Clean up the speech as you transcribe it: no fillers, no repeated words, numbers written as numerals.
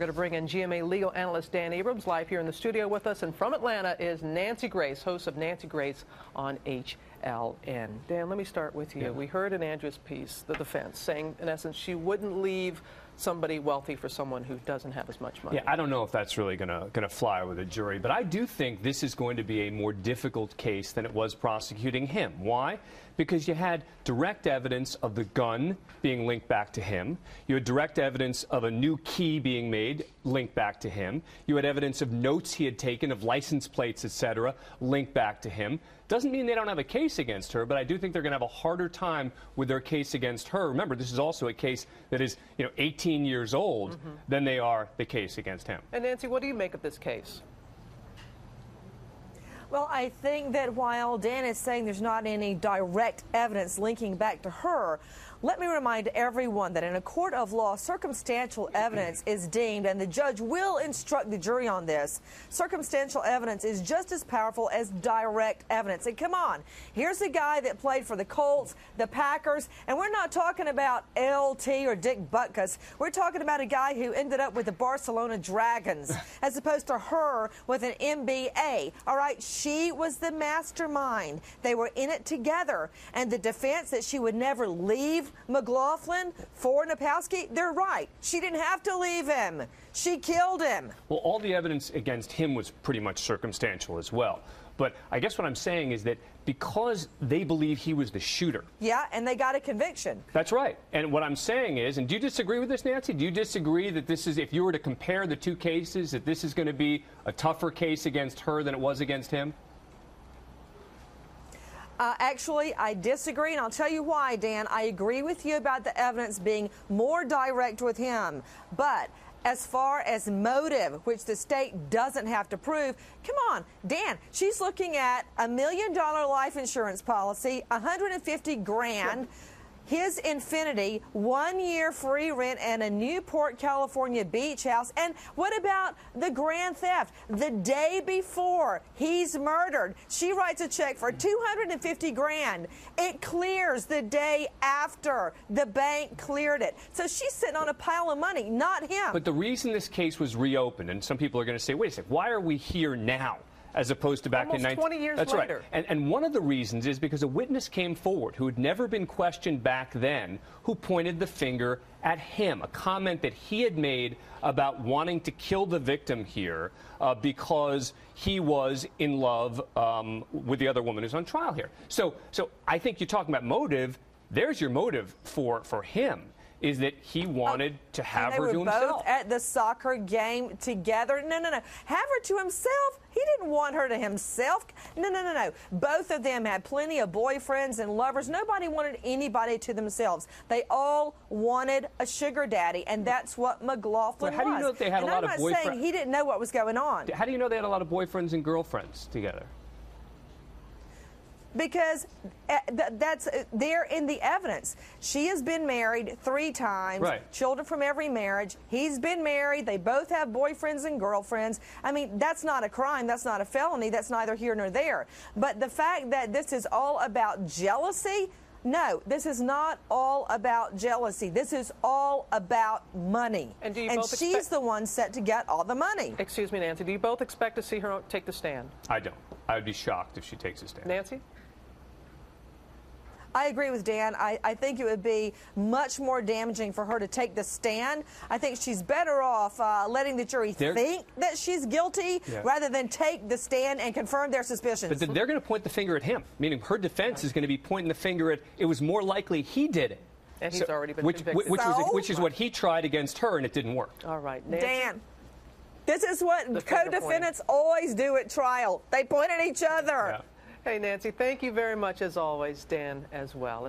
We're going to bring in GMA legal analyst Dan Abrams live here in the studio with us. And from Atlanta is Nancy Grace, host of Nancy Grace on HLN. Dan, let me start with you. Yeah. We heard in Andrew's piece, the defense, saying, in essence, she wouldn't leave somebody wealthy for someone who doesn't have as much money. Yeah, I don't know if that's really gonna fly with a jury, but I do think this is going to be a more difficult case than it was prosecuting him. Why? Because you had direct evidence of the gun being linked back to him. You had direct evidence of a new key being made linked back to him. You had evidence of notes he had taken, of license plates, etc., linked back to him. Doesn't mean they don't have a case against her, but I do think they're going to have a harder time with their case against her. Remember, this is also a case that is, 18 years old than they are the case against him. And Nancy, what do you make of this case? Well, I think that while Dan is saying there's not any direct evidence linking back to her, let me remind everyone that in a court of law, circumstantial evidence is deemed, and the judge will instruct the jury on this, circumstantial evidence is just as powerful as direct evidence. And come on, here's a guy that played for the Colts, the Packers, and we're not talking about LT or Dick Butkus. We're talking about a guy who ended up with the Barcelona Dragons, as opposed to her with an MBA. All right, she was the mastermind. They were in it together. And the defense that she would never leave McLaughlin for Napowski, they're right. She didn't have to leave him. She killed him. Well, all the evidence against him was pretty much circumstantial as well. But I guess what I'm saying is that because they believe he was the shooter. Yeah, and they got a conviction. That's right. And what I'm saying is, and do you disagree with this, Nancy? Do you disagree that this is, if you were to compare the two cases, that this is going to be a tougher case against her than it was against him? Actually, I disagree, and I'll tell you why, Dan. I agree with you about the evidence being more direct with him. But as far as motive, which the state doesn't have to prove, come on, Dan, she's looking at $1 million life insurance policy, $150,000. His Infinity, 1 year free rent, and a Newport, California beach house. And what about the grand theft? The day before he's murdered, she writes a check for $250,000. It clears the day after the bank cleared it. So she's sitting on a pile of money, not him. But the reason this case was reopened, and some people are going to say, wait a second, why are we here now? As opposed to back almost in 20 years That's later. Right. And one of the reasons is because a witness came forward who had never been questioned back then, who pointed the finger at him, a comment that he had made about wanting to kill the victim here because he was in love with the other woman who's on trial here. So I think you're talking about motive. There's your motive for him, is that he wanted to have her to himself. They were both at the soccer game together. No. Have her to himself? He didn't want her to himself. No. Both of them had plenty of boyfriends and lovers. Nobody wanted anybody to themselves. They all wanted a sugar daddy, and that's what McLaughlin was. How do you know that they had a lot of boyfriends? I'm not saying he didn't know what was going on. How do you know they had a lot of boyfriends and girlfriends together? Because that's there in the evidence. She has been married 3 times, right. Children from every marriage. He's been married. They both have boyfriends and girlfriends. I mean, that's not a crime. That's not a felony. That's neither here nor there. But the fact that this is all about jealousy, no, this is not all about jealousy. This is all about money. And she's the one set to get all the money. Excuse me, Nancy. Do you both expect to see her take the stand? I don't. I would be shocked if she takes a stand. Nancy? I agree with Dan. I think it would be much more damaging for her to take the stand. I think she's better off letting the jury think that she's guilty rather than take the stand and confirm their suspicions. But they're going to point the finger at him, meaning her defense is going to be pointing the finger at, it was more likely he did it. And he's already been convicted. Which is what he tried against her, and it didn't work. All right, Nancy. Dan, this is what co-defendants always do at trial. They point at each other. Yeah. Hey, Nancy, thank you very much, as always. Dan, as well.